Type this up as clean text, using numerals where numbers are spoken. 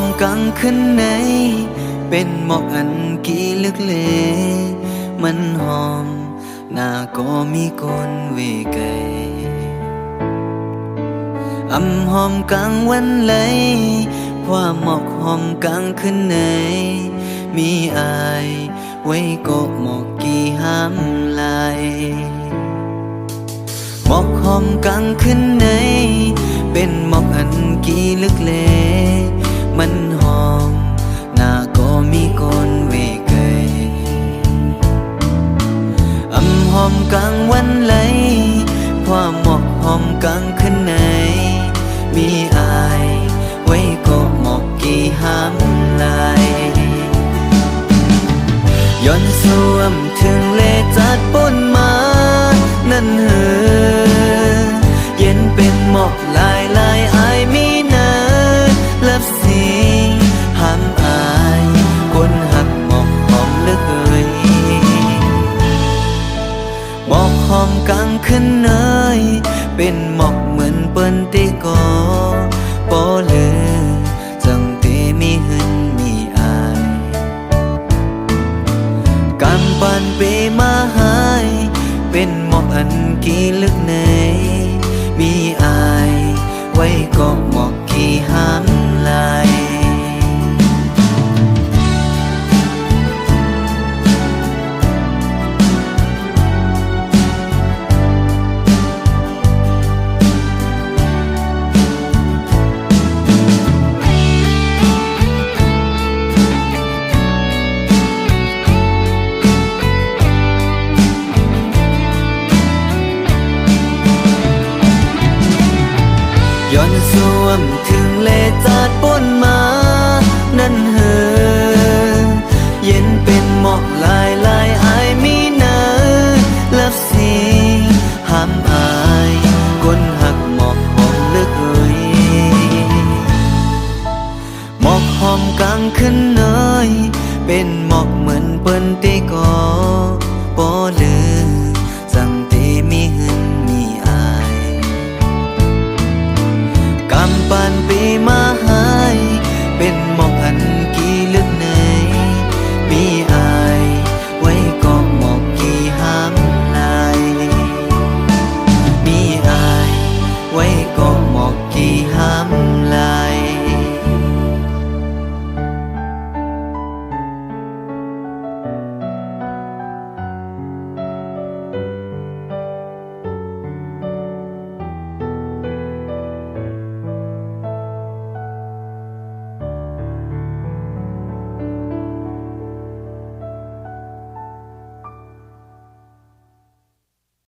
มกลางคืนไหนเป็นหมอกอันกี่ลึกเลมันหอมหน้าก็มีคนเวไกอำหอมกลางวันไหลความหมอกหอมกลางคืนไหนมีอายไว้ก็หมอกกี่ห้ามลายหมอกหอมกลางคืนไหนเป็นหมอกอันกี่ลึกเลมันหอมหน้าก็มีคนเวไกอำหอมกลางวันไหลความหมอกหอมกลางคืนไหนมีอายไว้ก็หมอกกี่ห้ามลายย้อนสวมถึงเลจัดปนมานั่นเหอเย็นเป็นหมอกลายลายอายมีเนินลับสีห้ามอายคนหักหมอกหอมเหลือเกินหมอกหอมกลางคืนเนยเป็นหมอกเหมือนเปิ้นติกอปอลือจังเตมีหึนมีอายกำปันเปมาหายเป็นหมอกอันกี่ลึกในมีอายไว้ก็หมอกกี่ห้ามลายย้อนสวมถึงเลจัดปนมานั่นเหอเย็นเป็นหมอกลายลายอายมีเนินลับสีห้ามอายคนหักหมอกหอมเหลือเกินหมอกหอมกลางคืนเนยเป็นหมอกเหมือนเปิ้นติกอ